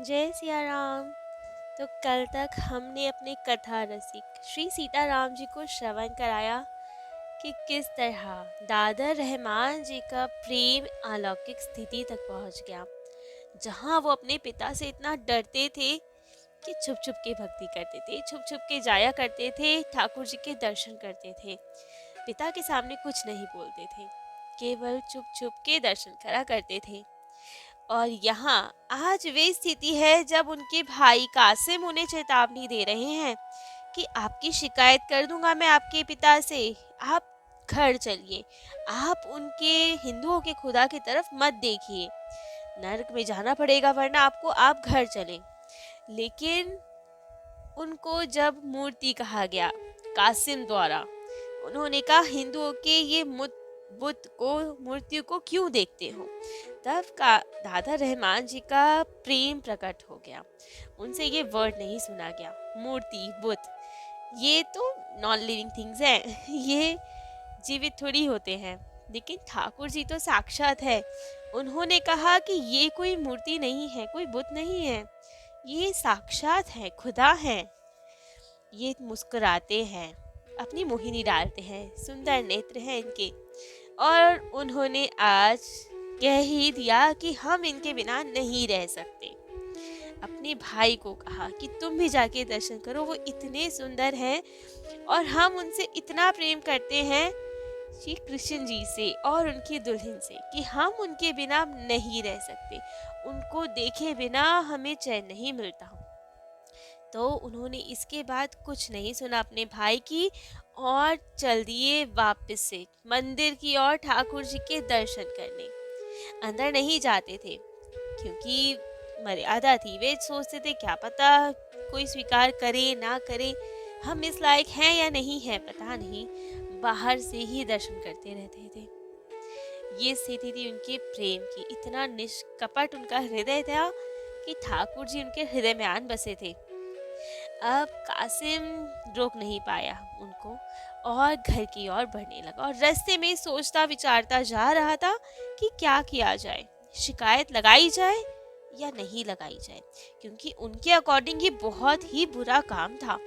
जय सिया राम। तो कल तक हमने अपने कथा रसिक श्री सीताराम जी को श्रवण कराया कि किस तरह दादर रहमान जी का प्रेम अलौकिक स्थिति तक पहुंच गया, जहां वो अपने पिता से इतना डरते थे कि छुप छुप के भक्ति करते थे, छुप छुप के जाया करते थे, ठाकुर जी के दर्शन करते थे, पिता के सामने कुछ नहीं बोलते थे, केवल चुप छुप के दर्शन करा करते थे। और यहाँ आज वे स्थिति है जब उनके भाई कासिम उन्हें चेतावनी दे रहे हैं कि आपकी शिकायत कर दूंगा मैं आपके पिता से, आप घर चलिए, आप उनके हिंदुओं के खुदा की तरफ मत देखिए, नरक में जाना पड़ेगा वरना आपको, आप घर चलें। लेकिन उनको जब मूर्ति कहा गया कासिम द्वारा, उन्होंने कहा हिंदुओं के ये बुत को, मूर्तियों को क्यों देखते हो। तब का दादा रहमान जी का प्रेम प्रकट हो गया, उनसे ये वर्ड नहीं सुना गया मूर्ति बुत, ये तो नॉन लिविंग थिंग्स हैं, ये जीवित थोड़ी होते हैं, लेकिन ठाकुर जी तो साक्षात है। उन्होंने कहा कि ये कोई मूर्ति नहीं है, कोई बुत नहीं है, ये साक्षात है, खुदा है। ये मुस्कुराते हैं, अपनी मोहिनी डालते हैं, सुंदर नेत्र हैं इनके, और उन्होंने आज कह ही दिया कि हम इनके बिना नहीं रह सकते। अपने भाई को कहा कि तुम भी जाके दर्शन करो, वो इतने सुंदर हैं और हम उनसे इतना प्रेम करते हैं श्री कृष्ण जी से और उनकी दुल्हन से कि हम उनके बिना नहीं रह सकते, उनको देखे बिना हमें चैन नहीं मिलता। तो उन्होंने इसके बाद कुछ नहीं सुना अपने भाई की और चल दिए वापस से मंदिर की ओर ठाकुर जी के दर्शन करने। अंदर नहीं जाते थे क्योंकि मर्यादा थी, वे सोचते थे क्या पता कोई स्वीकार करे ना करे, हम इस लायक हैं या नहीं हैं पता नहीं, बाहर से ही दर्शन करते रहते थे। ये स्थिति थी उनके प्रेम की, इतना निष्कपट उनका हृदय था कि ठाकुर जी उनके हृदय में आन बसे थे। अब कासिम रोक नहीं पाया उनको और घर की ओर बढ़ने लगा और रास्ते में सोचता विचारता जा रहा था कि क्या किया जाए, शिकायत लगाई जाए या नहीं लगाई जाए, क्योंकि उनके अकॉर्डिंग ये बहुत ही बुरा काम था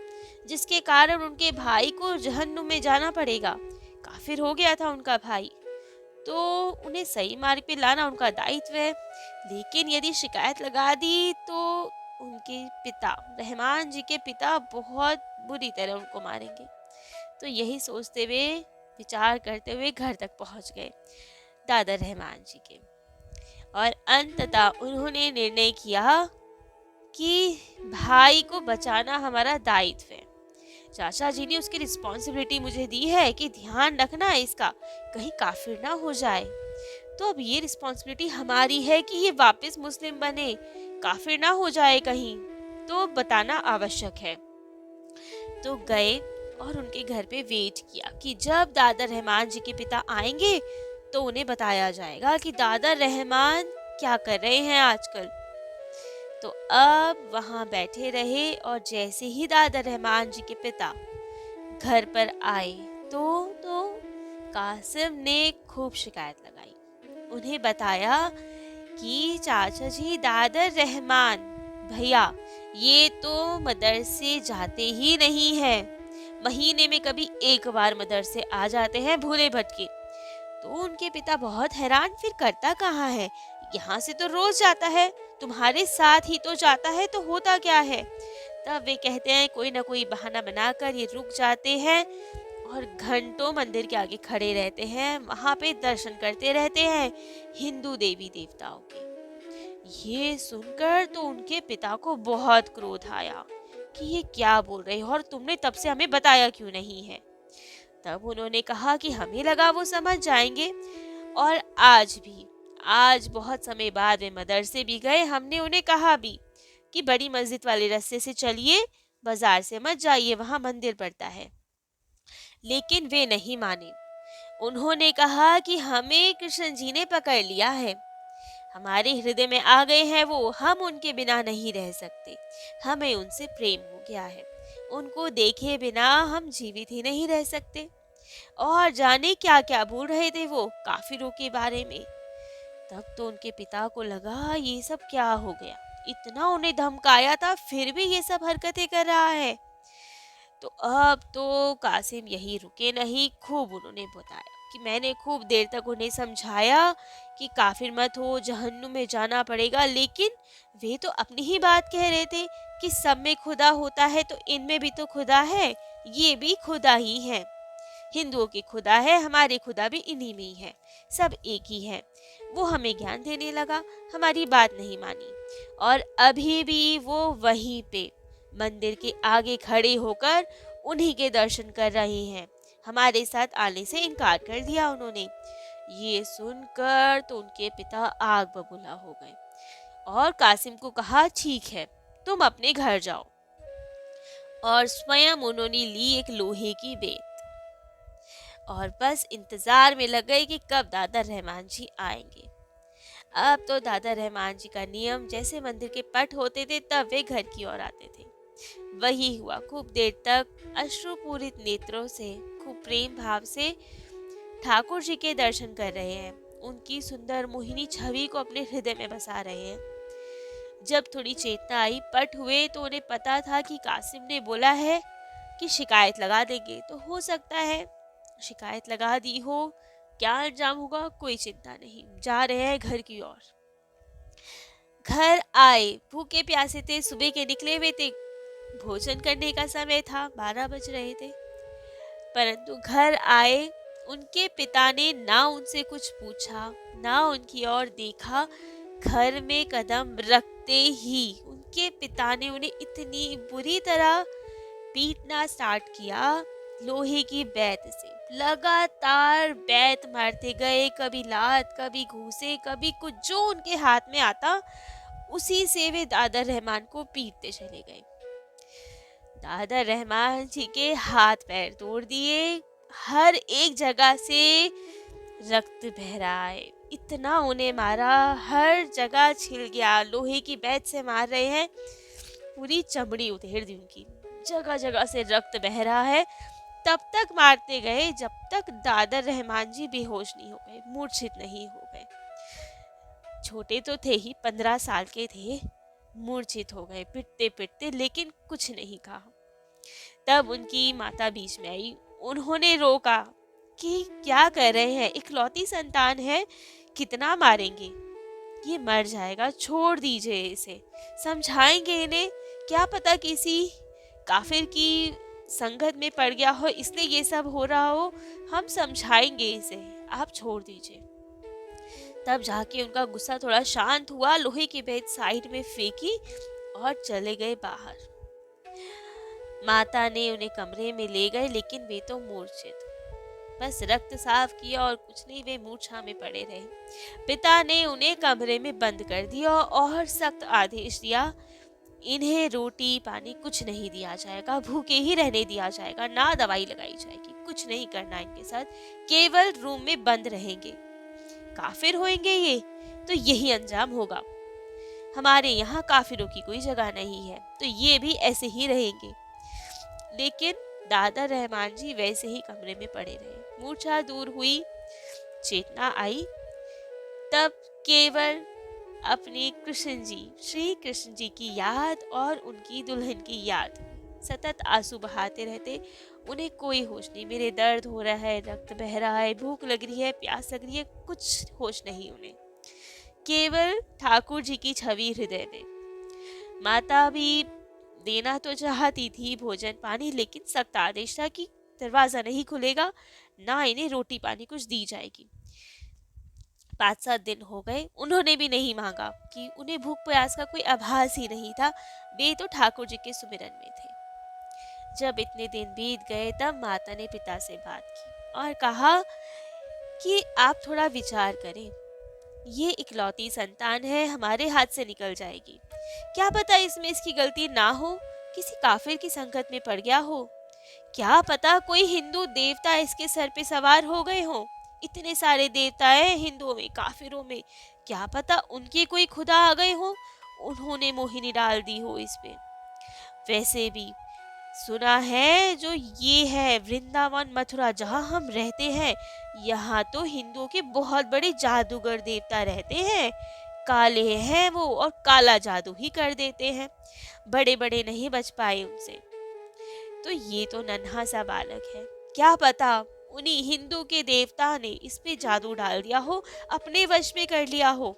जिसके कारण उनके भाई को जहन्नुम में जाना पड़ेगा। काफिर हो गया था उनका भाई, तो उन्हें सही मार्ग पे लाना उनका दायित्व है। लेकिन यदि शिकायत लगा दी तो उनके पिता, रहमान जी के पिता, बहुत बुरी तरह उनको मारेंगे। तो यही सोचते हुए, विचार करते हुए घर तक पहुंच गए दादा रहमान जी के, और अंततः उन्होंने निर्णय किया कि भाई को बचाना हमारा दायित्व है। चाचा जी ने उसकी रिस्पॉन्सिबिलिटी मुझे दी है कि ध्यान रखना है इसका, कहीं काफिर ना हो जाए, तो अब ये रिस्पॉन्सिबिलिटी हमारी है कि ये वापस मुस्लिम बने, काफिर ना हो जाए कहीं, तो बताना आवश्यक है। तो गए और उनके घर पे वेट किया कि जब दादा रहमान जी के पिता आएंगे तो उन्हें बताया जाएगा कि दादा रहमान क्या कर रहे हैं आजकल। तो अब वहां बैठे रहे और जैसे ही दादा रहमान जी के पिता घर पर आए तो कासिम ने खूब शिकायत लगाई, उन्हें बताया कि चाचा जी दादा रहमान भैया ये तो मदरसे जाते ही नहीं है, महीने में कभी एक बार मदरसे आ जाते हैं भूले भटके। तो उनके पिता बहुत हैरान, फिर करता कहाँ है, यहाँ से तो रोज जाता है, तुम्हारे साथ ही तो जाता है, तो होता क्या है। तब वे कहते हैं कोई ना कोई बहाना बनाकर ये रुक जाते हैं और घंटों मंदिर के आगे खड़े रहते हैं, वहां पे दर्शन करते रहते हैं हिंदू देवी देवताओं के। ये सुनकर तो उनके पिता को बहुत क्रोध आया कि ये क्या बोल रहे हो और तुमने तब से हमें बताया क्यों नहीं है। तब उन्होंने कहा कि हमें लगा वो समझ जाएंगे, और आज बहुत समय बाद वे मदरसे भी गए, हमने उन्हें कहा भी कि बड़ी मस्जिद वाले रास्ते से चलिए, बाजार से मत जाइए, वहां मंदिर पड़ता है, लेकिन वे नहीं माने। उन्होंने कहा कि हमें कृष्ण जी ने पकड़ लिया है, हमारे हृदय में आ गए हैं वो, हम उनके बिना नहीं रह सकते, हमें उनसे प्रेम हो गया है, उनको देखे बिना हम जीवित ही नहीं रह सकते। और जाने क्या क्या बोल रहे थे वो काफिरों के बारे में। तब तो उनके पिता को लगा ये सब क्या हो गया, इतना उन्हें धमकाया था, फिर भी ये सब हरकतें कर रहा है। तो अब तो कासिम यही रुके नहीं, खूब उन्होंने बताया कि मैंने खूब देर तक उन्हें समझाया कि काफिर मत हो, जहन्नुम में जाना पड़ेगा, लेकिन वे तो अपनी ही बात कह रहे थे कि सब में खुदा होता है तो इनमें भी तो खुदा है, ये भी खुदा ही है। हिंदुओं के खुदा है, हमारे खुदा भी इन्हीं में ही है, सब एक ही है। वो हमें ज्ञान देने लगा, हमारी बात नहीं मानी, और अभी भी वो वहीं पे मंदिर के आगे खड़े होकर उन्हीं के दर्शन कर रहे हैं। हमारे साथ आने से इनकार कर दिया उन्होंने। ये सुनकर तो उनके पिता आग बबूला हो गए और कासिम को कहा, ठीक है, तुम अपने घर जाओ। और स्वयं उन्होंने ली एक लोहे की बेत और बस इंतजार में लग गए कि कब दादा रहमान जी आएंगे। अब तो दादा रहमान जी का नियम, जैसे मंदिर के पट होते थे तब वे घर की ओर आते थे। वही हुआ, खूब देर तक अश्रुपूरित नेत्रों से, खूब प्रेम भाव से ठाकुर जी के दर्शन कर रहे हैं, उनकी सुंदर मोहिनी छवि को अपने हृदय में बसा रहे हैं। जब थोड़ी चेतना आई, पट हुए, तो उन्हें पता था कि कासिम ने बोला है कि शिकायत लगा देंगे। तो हो सकता है शिकायत लगा दी हो, क्या अंजाम होगा कोई चिंता नहीं, जा रहे हैं घर की ओर। घर आए, भूखे प्यासे थे, सुबह के निकले हुए थे, भोजन करने का समय था, 12 बज रहे थे। परंतु घर आए, उनके पिता ने ना उनसे कुछ पूछा, ना उनकी ओर देखा। घर में कदम रखते ही उनके पिता ने उन्हें इतनी बुरी तरह पीटना स्टार्ट किया, लोहे की बैत से लगातार बैत मारते गए, कभी लात, कभी घूसे, कभी कुछ, जो उनके हाथ में आता उसी से वे दादा रहमान को पीटते चले गए। दादा रहमान जी के हाथ पैर तोड़ दिए, हर एक जगह से रक्त बह रहा है, इतना उन्हें मारा, हर जगह छिल गया, लोहे की बैत से मार रहे हैं, पूरी चमड़ी उधेड़ दी उनकी, जगह जगह से रक्त बह रहा है। तब तक मारते गए जब तक दादा रहमान जी बेहोश नहीं हो गए, मूर्छित नहीं हो गए। छोटे तो थे ही, 15 साल के थे, मूर्छित हो गए पिटते पिटते, लेकिन कुछ नहीं कहा। तब उनकी माता बीच में आई, उन्होंने रोका कि क्या कर रहे हैं, इकलौती संतान है, कितना मारेंगे, ये मर जाएगा, छोड़ दीजिए इसे, समझाएंगे इन्हें, क्या पता किसी काफिर की संगत में पड़ गया हो इसलिए ये सब हो रहा हो, हम समझाएंगे इसे, आप छोड़ दीजिए। तब जाके उनका गुस्सा थोड़ा शांत हुआ, लोहे की बेत साइड में फेंकी और चले गए बाहर। माता ने उन्हें कमरे में ले गए, लेकिन वे तो मूर्छित, बस रक्त साफ किया और कुछ नहीं, वे मूर्छा में पड़े रहे। पिता ने उन्हें कमरे में बंद कर दिया और सख्त आदेश दिया, इन्हें रोटी पानी कुछ नहीं दिया जाएगा, भूखे ही रहने दिया जाएगा, ना दवाई लगाई जाएगी, कुछ नहीं करना इनके साथ, केवल रूम में बंद रहेंगे। काफिर होंगे ये तो यही अंजाम होगा, हमारे यहाँ काफिरों की कोई जगह नहीं है, तो ये भी ऐसे ही रहेंगे। लेकिन दादा रहमान जी वैसे ही कमरे में पड़े रहे। मूर्छा दूर हुई, चेतना आई, तब केवल अपने कृष्ण जी, श्री कृष्ण जी की याद और उनकी दुल्हन की याद, सतत आंसू बहाते रहते। उन्हें कोई होश नहीं, मेरे दर्द हो रहा है, रक्त बह रहा है, भूख लग रही है, प्यास लग रही है, कुछ होश नहीं उन्हें, केवल ठाकुर जी की छवि हृदय में। माता भी देना तो चाहती थी भोजन पानी, लेकिन सख्त आदेश था कि दरवाजा नहीं खुलेगा, ना इन्हें रोटी पानी कुछ दी जाएगी। 5-7 दिन हो गए, उन्होंने भी नहीं मांगा, कि उन्हें भूख प्यास का कोई आभास ही नहीं था, वे तो ठाकुर जी के सुमिरन में थे। जब इतने दिन बीत गए, तब माता ने पिता से बात की और कहा कि आप थोड़ा विचार करें, ये इकलौती संतान है, हमारे हाथ से निकल जाएगी, क्या पता इसमें इसकी गलती ना हो, किसी काफिर की संगत में पड़ गया हो, क्या पता कोई हिंदू देवता इसके सर पे सवार हो गए हो, इतने सारे देवता हैं हिंदुओं में, काफिरों में, क्या पता उनके कोई खुदा आ गए हो, उन्होंने मोहिनी डाल दी हो इस पे। वैसे भी सुना है जो ये है वृंदावन मथुरा जहाँ हम रहते हैं, यहाँ तो हिंदुओं के बहुत बड़े जादूगर देवता रहते हैं, काले हैं वो और काला जादू ही कर देते हैं, बड़े बड़े नहीं बच पाए उनसे। तो ये तो नन्हा सा बालक है, क्या पता उन्हीं हिंदू के देवता ने इस पे जादू डाल दिया हो, अपने वश में कर लिया हो।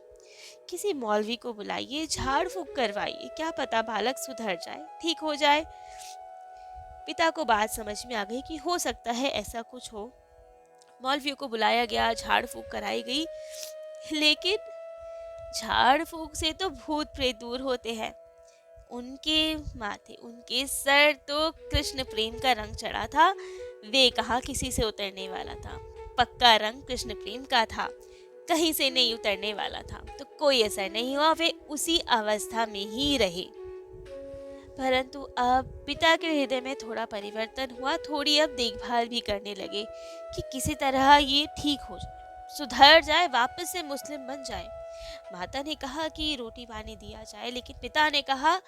किसी मौलवी को बुलाइए, झाड़ फूक करवाइए, क्या पता बालक सुधर जाए, ठीक हो जाए। पिता को बात समझ में आ गई कि हो सकता है ऐसा कुछ हो। मौलवियों को बुलाया गया, झाड़ फूक कराई गई, लेकिन झाड़ फूक से तो भूत प्रेत दूर होते हैं। उनके माथे, उनके सर तो कृष्ण प्रेम का रंग चढ़ा था, वे कहाँ किसी से उतरने वाला था। पक्का रंग कृष्ण प्रेम का था, कहीं से नहीं उतरने वाला था। तो कोई असर नहीं हुआ, वे उसी अवस्था में ही रहे। परंतु अब पिता के हृदय में थोड़ा परिवर्तन हुआ, थोड़ी अब देखभाल भी करने लगे कि किसी तरह ये ठीक हो जाए, सुधर जाए, वापस से मुस्लिम बन जाए। माता ने कहा कि रोटी पानी दिया जाए, लेकिन पिता ने कहा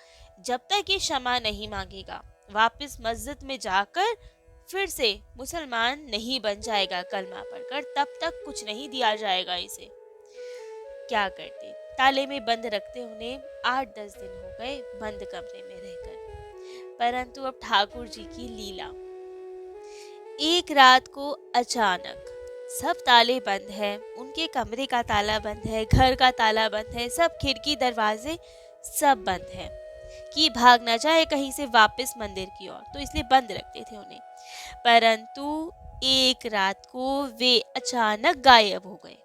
जब तक ये क्षमा नहीं मांगेगा, वापस मस्जिद में जाकर फिर से मुसलमान नहीं बन जाएगा कलमा पढ़कर, तब तक कुछ नहीं दिया जाएगा इसे। क्या करते, ताले में बंद रखते उन्हें 8-10 दिन हो गए बंद कमरे में रहकर। परंतु अब ठाकुर जी की लीला, एक रात को अचानक सब ताले बंद हैं, उनके कमरे का ताला बंद है, घर का ताला बंद है, सब खिड़की दरवाजे सब बंद है कि भाग ना जाए कहीं से वापस मंदिर की ओर, तो इसलिए बंद रखते थे उन्हें। परंतु एक रात को वे अचानक गायब हो गए।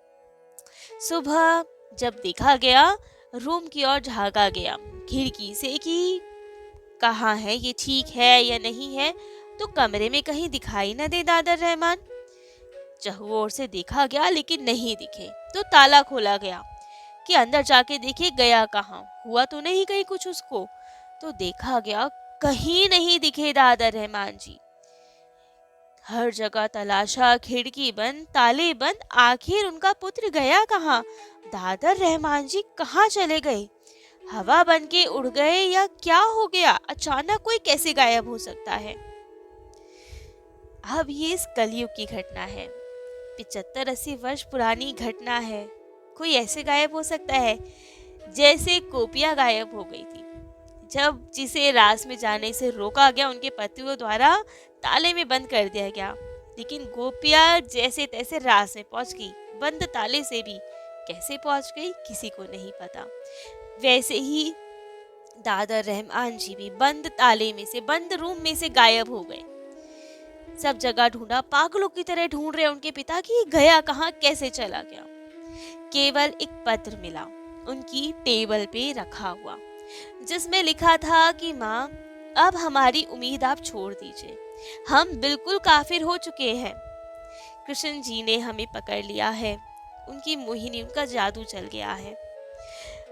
सुबह जब देखा गया, रूम की ओर झांका गया खिड़की से कि कहाँ है, ये ठीक है या नहीं है, तो कमरे में कहीं दिखाई न दे दादर रहमान। चहुओं ओर से देखा गया लेकिन नहीं दिखे, तो ताला खोला गया कि अंदर जाके देखे गया कहाँ, हुआ तो नहीं कहीं कुछ उसको। तो देखा गया कहीं नहीं दिखे दादर रहमान जी। हर जगह तलाशा, खिड़की बंद, ताले बंद, आखिर उनका पुत्र गया कहाँ, दादर रहमान जी कहाँ चले गए, हवा बन के उड़ गए या क्या हो गया, अचानक कोई कैसे गायब हो सकता है। अब ये इस कलयुग की घटना है, 75-80 वर्ष पुरानी घटना है। कोई ऐसे गायब हो सकता है जैसे गोपियां गायब हो गई थी, जब जिसे रास में जाने से रोका गया, उनके पतियों द्वारा ताले में बंद कर दिया गया, लेकिन गोपियां जैसे तैसे रास में पहुंच गई, बंद ताले से भी कैसे पहुंच गई किसी को नहीं पता। वैसे ही दादर रहमान जी भी बंद ताले में से, बंद रूम में से गायब हो गए। सब जगह ढूंढा, पागलों की तरह ढूंढ रहे उनके पिता की गया कहाँ, कैसे चला गया। केवल एक पत्र मिला उनकी टेबल पे रखा हुआ, जिसमें लिखा था कि माँ अब हमारी उम्मीद आप छोड़ दीजिए, हम बिल्कुल काफिर हो चुके हैं, कृष्ण जी ने हमें पकड़ लिया है, उनकी मोहिनी, उनका जादू चल गया है,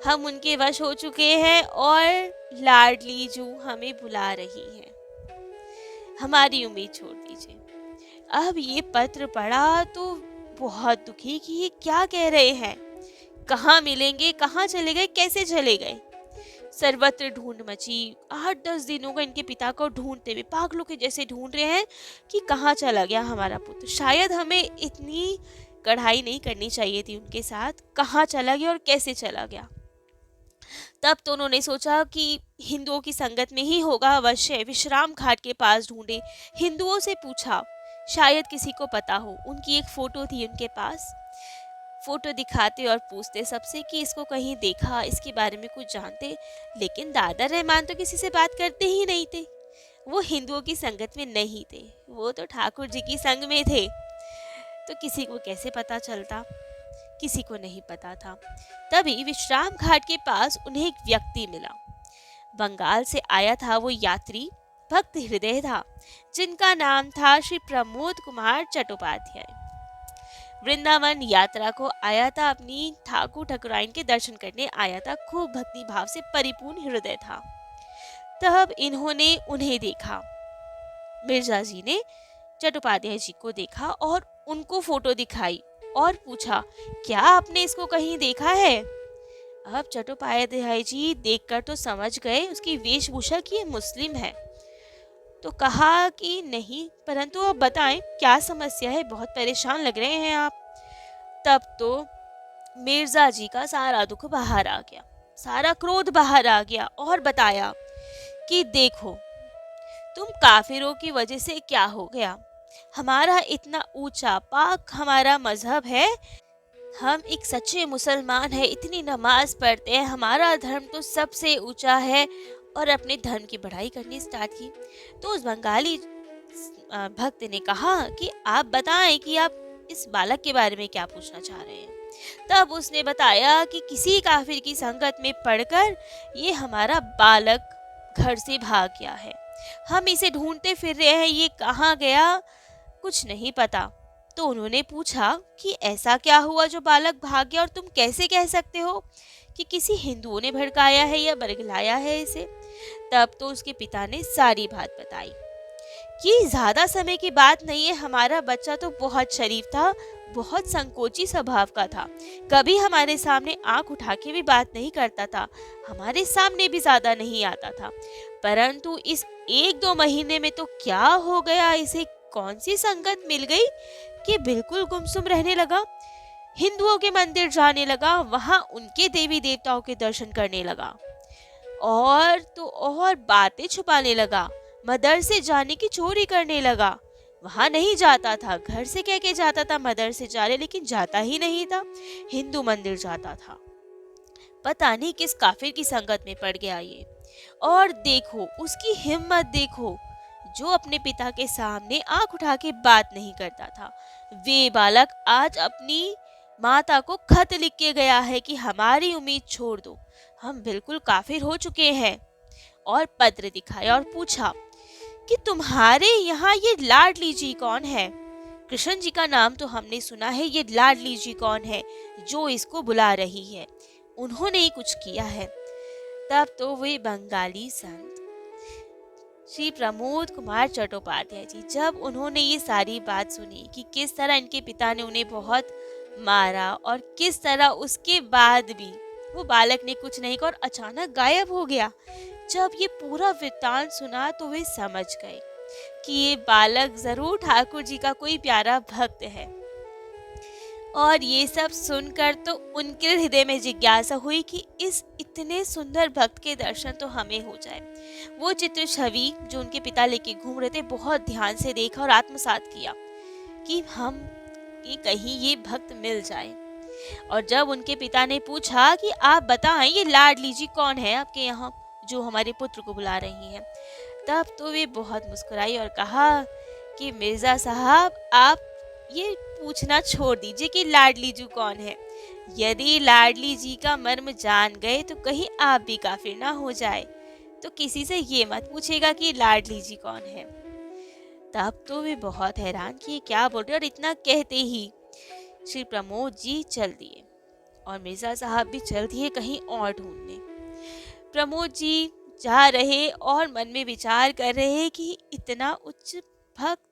हम उनके वश हो चुके हैं और लाडली जू हमें बुला रही है, हमारी उम्मीद छोड़ दीजिए। अब ये पत्र पढ़ा तो बहुत दुखी कि ये क्या कह रहे हैं, कहाँ मिलेंगे, कहाँ चले गए, कैसे चले गए। सर्वत्र ढूंढ मची, 8-10 दिनों का इनके पिता को ढूंढते हुए, पागलों के जैसे ढूंढ रहे हैं कि कहाँ चला गया हमारा पुत्र, शायद हमें इतनी कढ़ाई नहीं करनी चाहिए थी उनके साथ, कहाँ चला गया और कैसे चला गया। तब तो उन्होंने सोचा कि हिंदुओं की संगत में ही होगा अवश्य, विश्राम घाट के पास ढूंढे, हिंदुओं से पूछा, शायद किसी को पता हो। उनकी एक फोटो थी उनके पास, फोटो दिखाते और पूछते सबसे कि इसको कहीं देखा, इसके बारे में कुछ जानते, लेकिन दादर रहमान तो किसी से बात करते ही नहीं थे, वो हिंदुओं की संगत में नहीं थे, वो तो ठाकुर जी की संग में थे, तो किसी को कैसे पता चलता, किसी को नहीं पता था। तभी विश्राम घाट के पास उन्हें एक व्यक्ति मिला, बंगाल से आया था वो यात्री, भक्त हृदय था, जिनका नाम था श्री प्रमोद कुमार चट्टोपाध्याय। वृंदावन यात्रा को आया था, अपनी ठाकुर ठाकुराइन के दर्शन करने आया था, खूब भक्ति भाव से परिपूर्ण हृदय था। तब इन्होंने उन्हें देखा, मिर्जा जी ने चट्टोपाध्याय जी को देखा और उनको फोटो दिखाई और पूछा, क्या आपने इसको कहीं देखा है। अब चट्टोपाध्याय जी देखकर तो समझ गए उसकी वेशभूषा की ये मुस्लिम है, तो कहा कि नहीं, परंतु आप बताएं क्या समस्या है, बहुत परेशान लग रहे हैं आप। तब तो मिर्जा जी का सारा दुख बाहर आ गया, सारा क्रोध बाहर आ गया और बताया कि देखो, तुम काफिरों की वजह से क्या हो गया। हमारा इतना ऊंचा पाक हमारा मजहब है, हम एक सच्चे मुसलमान हैं, इतनी नमाज पढ़ते हैं, हमारा धर्म तो सबसे ऊंचा है, और अपने धर्म की बढ़ाई करनी स्टार्ट की। तो उस बंगाली भक्त ने कहा कि आप बताएं कि आप इस बालक के बारे में क्या पूछना चाह रहे हैं। तब उसने बताया कि किसी काफिर की संगत में पड़कर ये हमारा बालक घर से भाग गया है, हम इसे ढूंढते फिर रहे हैं, ये कहाँ गया कुछ नहीं पता। तो उन्होंने पूछा कि ऐसा क्या हुआ जो बालक भाग गया, और तुम कैसे कह सकते हो कि किसी हिंदुओं ने भड़काया है या बरगलाया है इसे। तब तो उसके पिता ने सारी बात बताई कि ज्यादा समय की बात नहीं है, हमारा बच्चा तो बहुत शरीफ था, बहुत संकोची स्वभाव का था, कभी हमारे सामने आंख उठा के भी बात नहीं करता था, हमारे सामने भी ज्यादा नहीं आता था, परंतु इस 1-2 महीने में तो क्या हो गया, इसे कौन सी संगत मिल गई कि बिल्कुल गुमसुम रहने लगा, हिंदुओं के मंदिर जाने लगा, वहां उनके देवी देवताओं के दर्शन करने लगा, और तो और बातें छुपाने लगा, मदरसे जाने की चोरी करने लगा। वहां नहीं जाता था, घर से कह के जाता था मदरसे जाने, लेकिन जाता ही नहीं था, हिंदू मंदिर जाता था। पता नहीं किस काफिर की संगत में पड़ गया ये। और देखो उसकी हिम्मत देखो, जो अपने पिता के सामने आंख उठा के बात नहीं करता था, वे बालक आज अपनी माता को खत लिख के गया है कि हमारी उम्मीद छोड़ दो, हम बिल्कुल काफिर हो चुके हैं। और पत्र दिखाया और पूछा कि तुम्हारे यहाँ ये लाडली जी कौन है। कृष्ण जी का नाम तो हमने सुना है, ये लाडली जी कौन है जो इसको बुला रही है, उन्होंने ही कुछ किया है। तब तो वे बंगाली संत श्री प्रमोद कुमार चट्टोपाध्याय जी, जब उन्होंने ये सारी बात सुनी कि किस तरह इनके पिता ने उन्हें बहुत मारा और किस तरह उसके बाद भी वो बालक ने कुछ नहीं कहा और अचानक गायब हो गया, जब ये पूरा वृत्तांत सुना तो वे समझ गए कि ये बालक जरूर ठाकुर जी का कोई प्यारा भक्त है। और ये सब सुनकर तो उनके हृदय में जिज्ञासा हुई कि इस इतने सुंदर भक्त के दर्शन तो हमें हो जाए। वो चित्र छवि जो उनके पिता लेके घूम रहे थे बहुत ध्यान से देखा और आत्मसात किया कि हम कि कहीं ये भक्त मिल जाए। और जब उनके पिता ने पूछा कि आप बताएं ये लाडली जी कौन है आपके यहाँ जो हमारे पुत्र को बुला रही हैं, तब तो वे बहुत मुस्कुराई और कहा कि मिर्जा साहब आप ये पूछना छोड़ दीजिए कि लाडली जी कौन है। यदि लाडली जी का मर्म जान गए तो कहीं आप भी काफिर ना हो जाए, तो किसी से ये मत पूछेगा कि लाडली जी कौन है। तब तो वे बहुत हैरान कि क्या बोल रहे, और इतना कहते ही श्री प्रमोद जी चल दिए और मिर्जा साहब भी चल दिए कहीं और ढूंढने। प्रमोद जी जा रहे और मन में विचार कर रहे कि इतना उच्च भक्त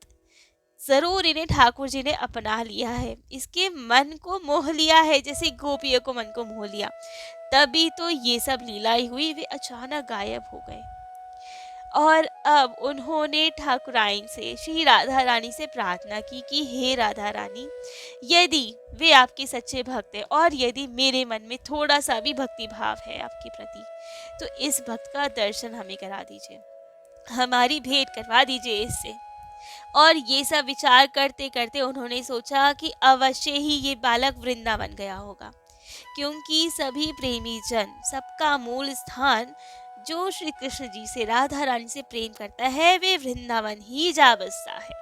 जरूर इन्हें ठाकुर जी ने अपना लिया है, इसके मन को मोह लिया है जैसे गोपियों को मन को मोह लिया। तभी तो ये सब लीलाई हुई, वे अचानक गायब हो गए। और अब उन्होंने ठाकुराइन से श्री राधा रानी से प्रार्थना की कि हे राधा रानी, यदि वे आपके सच्चे भक्त हैं और यदि मेरे मन में थोड़ा सा भी भक्ति भाव है आपके प्रति, तो इस भक्त का दर्शन हमें करा दीजिए, हमारी भेंट करवा दीजिए इससे। और ये सब विचार करते करते उन्होंने सोचा कि अवश्य ही ये बालक वृंदावन गया होगा, क्योंकि सभी प्रेमी जन, सबका मूल स्थान जो श्री कृष्ण जी से राधा रानी से प्रेम करता है वे वृंदावन ही जा बसता है।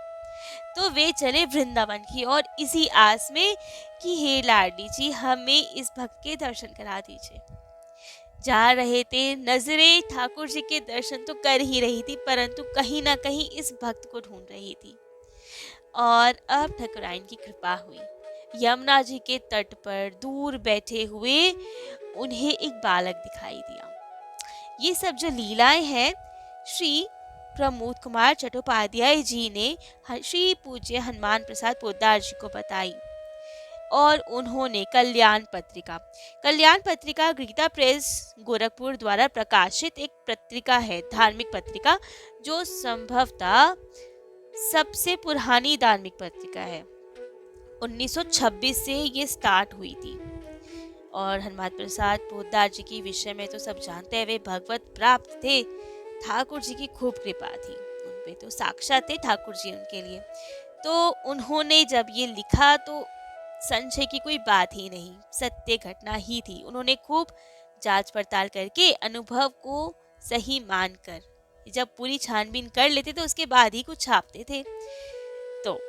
तो वे चले वृंदावन की और इसी आस में कि हे लाडली जी हमें इस भक्त के दर्शन करा दीजिए। जा रहे थे, नजरें ठाकुर जी के दर्शन तो कर ही रही थी, परंतु कहीं ना कहीं इस भक्त को ढूंढ रही थी। और अब ठाकुराइन की कृपा हुई, यमुना जी के तट पर दूर बैठे हुए उन्हें एक बालक दिखाई दिया। ये सब जो लीलाएं हैं श्री प्रमोद कुमार चट्टोपाध्याय जी ने श्री पूज्य हनुमान प्रसाद पोद्दार जी को बताई, और उन्होंने कल्याण पत्रिका गीता प्रेस गोरखपुर द्वारा प्रकाशित एक पत्रिका है, धार्मिक पत्रिका, जो संभवतः सबसे पुरानी धार्मिक पत्रिका है। 1926 से ये स्टार्ट हुई थी। और हनुमान प्रसाद पोद्दार जी की विषय में तो सब जानते हैं, वे भगवत प्राप्त थे। ठाकुर जी की खूब कृपा थी उन पे, तो साक्षात थे ठाकुर जी उनके लिए। तो उन्होंने जब ये लिखा तो संशय की कोई बात ही नहीं, सत्य घटना ही थी। उन्होंने खूब जांच पड़ताल करके अनुभव को सही मानकर जब पूरी छानबीन कर लेते तो उसके बाद ही कुछ छापते थे। तो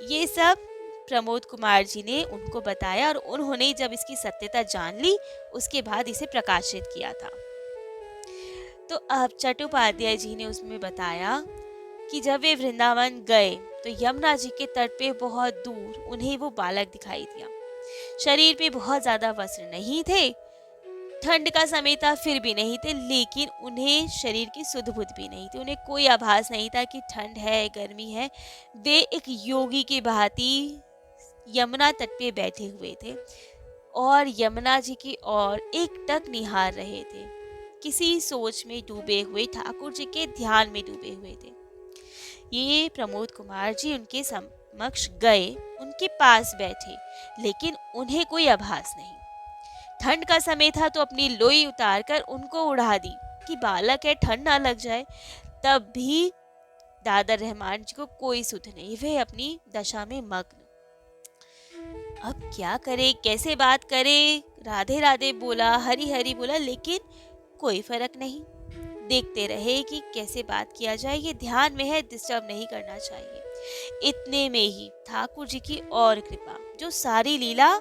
ये सब प्रमोद कुमार जी ने उनको बताया और उन्होंने जब इसकी सत्यता जान ली उसके बाद इसे प्रकाशित किया था। तो अब चट्टोपाध्याय जी ने उसमें बताया कि जब वे वृंदावन गए तो यमुना जी के तट पे बहुत दूर उन्हें वो बालक दिखाई दिया। शरीर पे बहुत ज्यादा वस्त्र नहीं थे, ठंड का समय था फिर भी नहीं थे, लेकिन उन्हें शरीर की सुध बुध भी नहीं थी। उन्हें कोई आभास नहीं था कि ठंड है गर्मी है। वे एक योगी की भांति यमुना तट पे बैठे हुए थे और यमुना जी की ओर एकटक निहार रहे थे, किसी सोच में डूबे हुए, ठाकुर जी के ध्यान में डूबे हुए थे। ये प्रमोद कुमार जी उनके समक्ष गए, उनके पास बैठे, लेकिन उन्हें कोई आभास नहीं। ठंड का समय था तो अपनी लोई उतारकर उनको उड़ा दी कि बालक है ठंड ना लग जाए। तब भी दादा रहमान जी को कोई सुध नहीं, वे अपनी दशा में मग्न। अब क्या करे, कैसे बात करे, राधे राधे बोला, हरी हरी बोला, लेकिन कोई फर्क नहीं। देखते रहे कि कैसे बात किया जाए, ये ध्यान में है, डिस्टर्ब नहीं करना चाहिए। इतने में ही ठाकुर जी की और कृपा, जो सारी लीला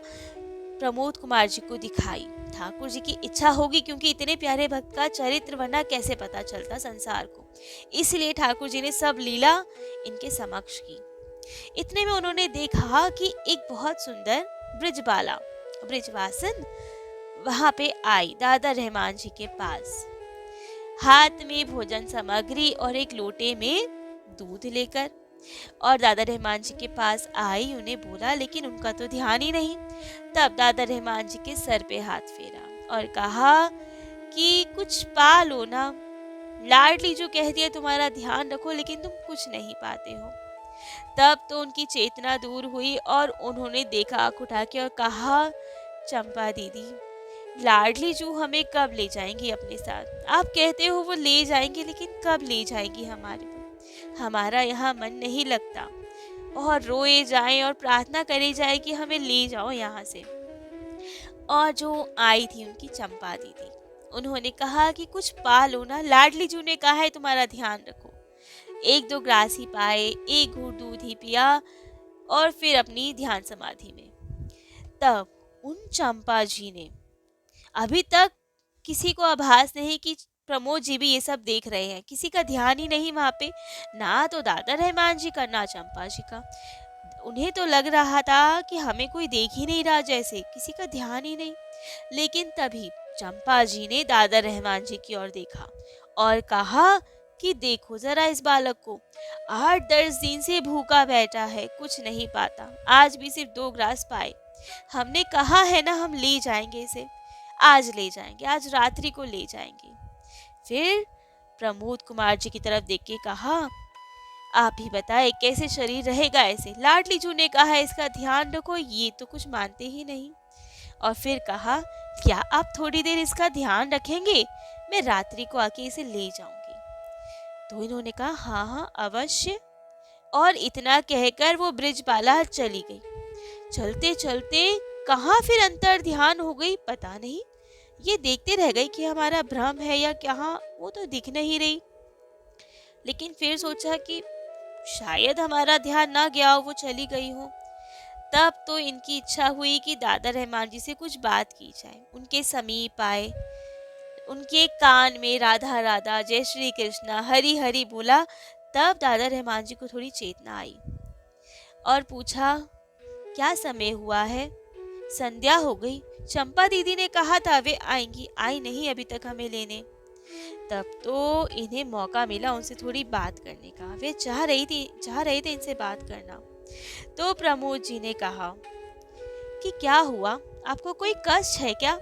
प्रमोद कुमार जी को दिखाई। ठाकुर जी की इच्छा होगी, क्योंकि इतने प्यारे भक्त का चरित्र वरना कैसे पता चलता संसार को, इसलिए ठाकुर जी ने सब लीला इनके समक्ष की। इतने में उन्होंने देखा कि एक बहुत सुंदर ब्रिजबाला, ब्रिजवासन वहां पे आई दादा रहमान जी के पास, हाथ में भोजन सामग्री और एक लोटे में दूध लेकर, और दादा रहमान जी के पास आई, उन्हें बोला, लेकिन उनका तो ध्यान ही नहीं। तब दादा रहमान जी के सर पे हाथ फेरा और कहा कि कुछ पा लो ना, लाडली जो कह दिया तुम्हारा ध्यान रखो, लेकिन तुम कुछ नहीं पाते हो। तब तो उनकी चेतना दूर हुई और उन्होंने देखा आंख उठा के और कहा, चंपा दीदी, लाडली जू हमें कब ले जाएंगी अपने साथ? आप कहते हो वो ले जाएंगी, लेकिन कब ले जाएंगी हमारे को? हमारा यहाँ मन नहीं लगता, और रोए जाए और प्रार्थना करे जाए कि हमें ले जाओ यहाँ से। और जो आई थी उनकी चंपा दीदी, उन्होंने कहा कि कुछ पा लो ना, लाडली जू ने कहा है तुम्हारा ध्यान रखो। एक दो ग्रास ही पाए, एक घूंट दूध ही पिया और फिर अपनी ध्यान समाधि में। तब उन चंपा जी ने, अभी तक किसी को आभास नहीं कि प्रमोद जी भी ये सब देख रहे हैं, किसी का ध्यान ही नहीं वहां पे, ना तो दादा रहमान जी का ना चंपा जी का। उन्हें तो लग रहा था कि हमें कोई देख ही नहीं रहा, जैसे किसी का ध्यान ही नहीं। लेकिन तभी चंपा जी ने दादा रहमान जी की ओर देखा और कहा कि देखो जरा इस बालक को, 8-10 दिन से भूखा बैठा है, कुछ नहीं पाता, आज भी सिर्फ 2 ग्रास पाए। हमने कहा है ना हम ले जाएंगे इसे, आज ले जाएंगे, आज रात्रि को ले जाएंगे। फिर प्रमोद कुमार जी की तरफ देख के कहा, आप ही बताए कैसे शरीर रहेगा ऐसे? लाडली जू ने कहा है इसका ध्यान रखो, ये तो कुछ मानते ही नहीं। और फिर कहा, क्या आप थोड़ी देर इसका ध्यान रखेंगे? मैं रात्रि को आके इसे ले जाऊंगी। तो इन्होंने कहा, हाँ हाँ अवश्य। और इतना कहकर वो ब्रिजबाला चली गई। चलते चलते कहाँ फिर अंतर ध्यान हो गई पता नहीं, ये देखते रह गई कि हमारा भ्रम है या क्या, वो तो दिख नहीं रही। लेकिन फिर सोचा कि शायद हमारा ध्यान ना गया हो, वो चली गई हो। तब तो इनकी इच्छा हुई कि दादा रहमान जी से कुछ बात की जाए। उनके समीप आए, उनके कान में राधा राधा, जय श्री कृष्णा, हरि हरि बोला। तब दादा रहमान जी को थोड़ी चेतना आई और पूछा, क्या समय हुआ है? संध्या हो गई, चंपा दीदी ने कहा था वे आएंगी, आई नहीं अभी तक हमें लेने। तब तो इन्हें मौका मिला उनसे थोड़ी बात करने का, वे चाह रहे थे इनसे बात करना। तो प्रमोद जी ने कहा कि क्या हुआ, आपको कोई कष्ट है क्या?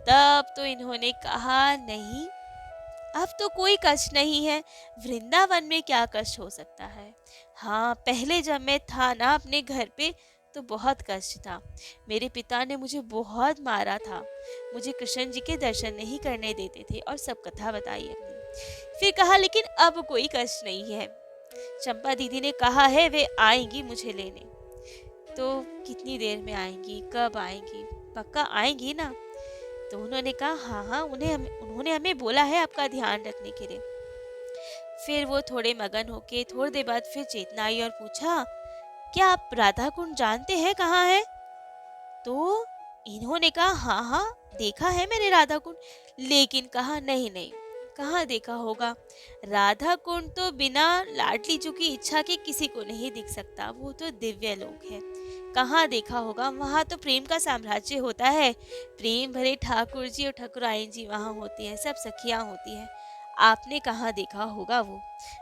तब तो इन्होंने कहा, नहीं अब तो कोई कष्ट नहीं है, वृंदावन में क्या कष्ट हो सकता है। हाँ पहले जब मैं था ना अपने घर पे, तो बहुत कष्ट था। मेरे पिता ने मुझे बहुत मारा था, मुझे कृष्ण जी के दर्शन नहीं करने देते थे, और सब कथा बताई अपनी। फिर कहा लेकिन अब कोई कष्ट नहीं है, चंपा दीदी ने कहा है वे आएंगी मुझे लेने। तो कितनी देर में आएंगी, कब आएंगी, पक्का आएंगी ना? तो उन्होंने कहा हाँ हाँ, उन्होंने हमें बोला है आपका ध्यान रखने के लिए। फिर वो थोड़े मगन होके थोड़ी देर बाद फिर चेतना आई और पूछा, क्या आप राधा कुंड जानते हैं कहाँ है? तो इन्होंने कहा हाँ हाँ, देखा है मैंने राधा कुंड। लेकिन कहा नहीं नहीं, कहाँ देखा होगा, राधा कुंड तो बिना लाडली जी की इच्छा के किसी को नहीं दिख सकता, वो तो दिव्य लोक है, कहाँ देखा होगा, वहाँ तो प्रेम का साम्राज्य होता है, प्रेम भरे ठाकुर जी और ठाकुराइन जी वहाँ होती हैं, सब सखियाँ होती हैं, आपने कहाँ देखा होगा,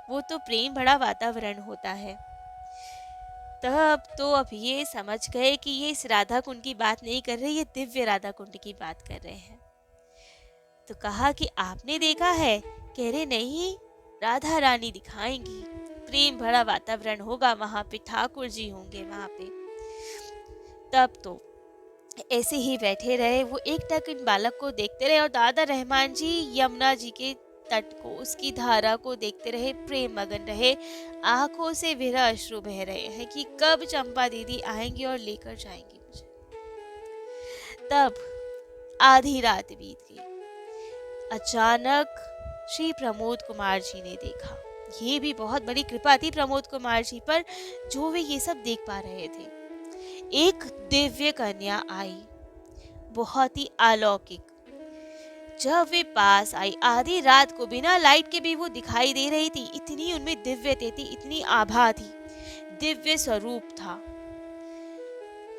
वो तो प्रेम भरा वातावरण होता है। तब तो अब ये समझ गए कि ये इस राधा कुंड की बात नहीं कर रहे, ये दिव्य राधा कुंड की बात कर रहे हैं। तो कहा कि आपने देखा है? कह रहे नहीं, राधा रानी दिखाएंगी, प्रेम भरा वातावरण होगा वहां पे, ठाकुर जी होंगे वहां पे। तब तो ऐसे ही बैठे रहे, वो एक टक इन बालक को देखते रहे और दादा रहमान जी यमुना जी के तट को, उसकी धारा को देखते रहे, प्रेम मगन रहे, आंखों से विरह अश्रु बह रहे हैं कि कब चंपा दीदी आएंगी और लेकर जाएंगी मुझे। तब आधी रात बीत गई। अचानक श्री प्रमोद कुमार जी ने देखा, ये भी बहुत बड़ी कृपा थी प्रमोद कुमार जी पर, जो वे ये सब देख पा रहे थे। एक दिव्य कन्या आई, बहुत ही अलौकिक। जब वे पास आई, आधी रात को बिना लाइट के भी वो दिखाई दे रही थी, इतनी उनमें दिव्यता थी, इतनी आभा थी, दिव्य स्वरूप था।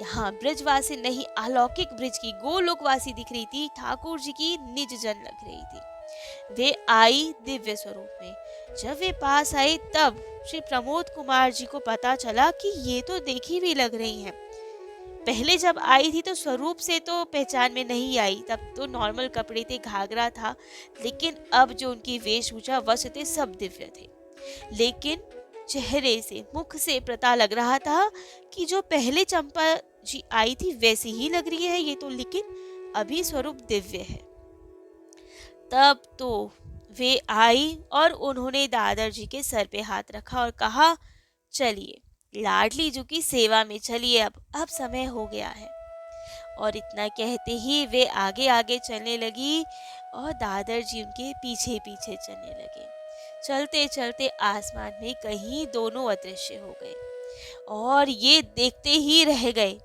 यहाँ ब्रजवासी नहीं, अलौकिक ब्रज की गोलोकवासी दिख रही थी, ठाकुर जी की निज जन लग रही थी। वे आई दिव्य स्वरूप में। जब वे पास आई तब श्री प्रमोद कुमार जी को पता चला कि ये तो देखी भी लग रही हैं। पहले जब आई थी तो स्वरूप से तो पहचान में नहीं आई, तब तो नॉर्मल कपड़े थे, घाघरा था, लेकिन अब जो उनकी वेशभूषा वस्त्र थे सब दिव्य थे। लेकिन चेहरे से, मुख से पता लग रहा था कि जो पहले चंपा जी आई थी वैसी ही लग रही है ये तो, लेकिन अभी स्वरूप दिव्य है। तब तो वे आई और उन्होंने दादर जी के सर पे हाथ रखा और कहा, चलिए लाडली जी की सेवा में चलिए, अब समय हो गया है। और इतना कहते ही वे आगे आगे चलने लगी और दादर जी उनके पीछे पीछे चलने लगे। चलते चलते आसमान में कहीं दोनों अदृश्य हो गए और ये देखते ही रह गए।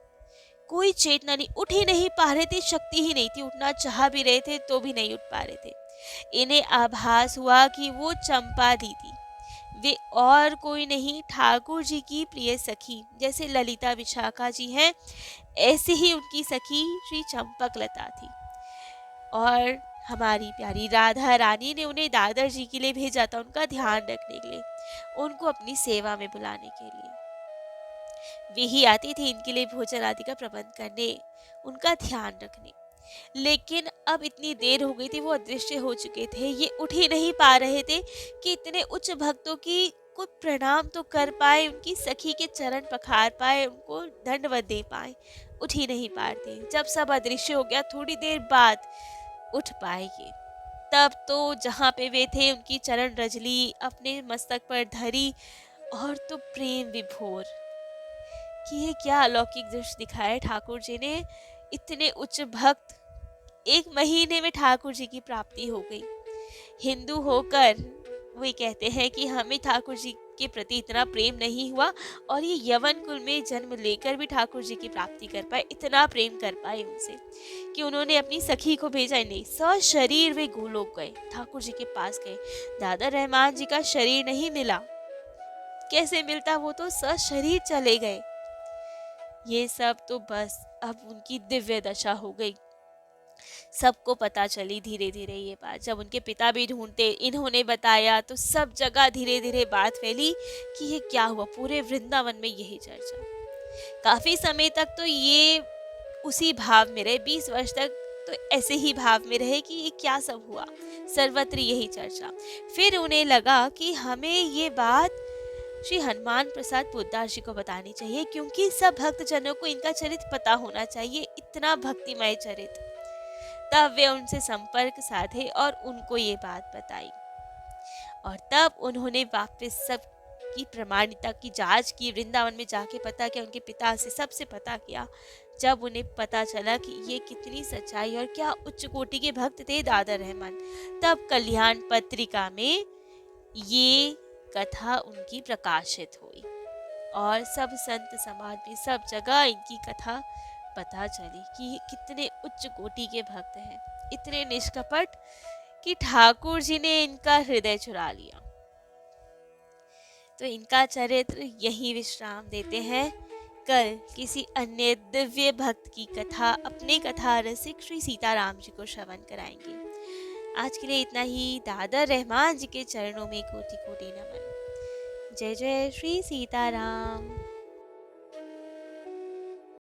कोई चेतना नहीं, उठ ही नहीं पा रहे थे, शक्ति ही नहीं थी, उठना चाह भी रहे थे तो भी नहीं उठ पा रहे थे। इन्हें आभास हुआ कि वो चंपा दीदी, वे और कोई नहीं, ठाकुर जी की प्रिय सखी, जैसे ललिता विशाखा जी हैं ऐसे ही उनकी सखी श्री चंपकलता थी। और हमारी प्यारी राधा रानी ने उन्हें दादर जी के लिए भेजा था, उनका ध्यान रखने के लिए, उनको अपनी सेवा में बुलाने के लिए। वे ही आती थी इनके लिए भोजन आदि का प्रबंध करने, उनका ध्यान रखने। लेकिन अब इतनी देर हो गई थी, वो अदृश्य हो चुके थे, ये उठ ही नहीं पा रहे थे कि इतने उच्च भक्तों की को प्रणाम तो कर पाए, उनकी सखी के चरण पखार पाए, उनको दंडवत दे पाए, उठ ही नहीं पाते। जब सब अदृश्य हो गया, थोड़ी देर बाद उठ पाएंगे। तब तो जहाँ पे वे थे उनकी चरण रजली अपने मस्तक पर धरी और तो प्रेम विभोर कि ये क्या अलौकिक दृश्य दिखाया ठाकुर जी ने। इतने उच्च भक्त, एक महीने में ठाकुर जी की प्राप्ति हो गई। हिंदू होकर वे कहते हैं कि हमें ठाकुर जी के प्रति इतना प्रेम नहीं हुआ, और ये यवन कुल में जन्म लेकर भी ठाकुर जी की प्राप्ति कर पाए, इतना प्रेम कर पाए उनसे कि उन्होंने अपनी सखी को भेजा ही नहीं, सशरीर वे गोलोक गए, ठाकुर जी के पास गए। दादा रहमान जी का शरीर नहीं मिला, कैसे मिलता, वो तो सशरीर चले गए। ये सब तो बस अब उनकी दिव्य दशा हो गई। सबको पता चली धीरे धीरे ये बात, जब उनके पिता भी ढूंढते, इन्होंने बताया तो सब जगह धीरे धीरे बात फैली कि ये क्या हुआ। पूरे वृंदावन में यही चर्चा। काफी समय तक तो ये उसी भाव में रहे, 20 वर्ष तक तो ऐसे ही भाव में रहे कि ये क्या सब हुआ, सर्वत्र यही चर्चा। फिर उन्हें लगा कि हमें ये बात श्री हनुमान प्रसाद पोद्दार जी को बतानी चाहिए, क्योंकि सब भक्तजनों को इनका चरित्र पता होना चाहिए, इतना भक्तिमय चरित्र। तब वे उनसे संपर्क साधे और उनको ये बात बताई, और तब उन्होंने वापस सब की प्रमाणिकता की जांच की, वृंदावन में जाके पता किया, उनके पिता से सबसे पता किया। जब उन्हें पता चला कि ये कितनी सच्चाई और क्या उच्च कोटि के भक्त थे दादर रहमान, तब कल्याण पत्रिका में ये कथा उनकी प्रकाशित हुई और सब संत समाज में सब जगह इनकी कथा पता चली कि ये कितने उच्च कोटि के भक्त हैं, इतने निष्कपट कि ठाकुर जी ने इनका हृदय चुरा लिया। तो इनका चरित्र यही विश्राम देते हैं। कल किसी अन्य दिव्य भक्त की कथा अपने कथा रसिक श्री सीताराम जी को श्रवण कराएंगे। आज के लिए इतना ही। दादर रहमान जी के चरणों में कोटि कोटि नमन। जय जय श्री सीताराम।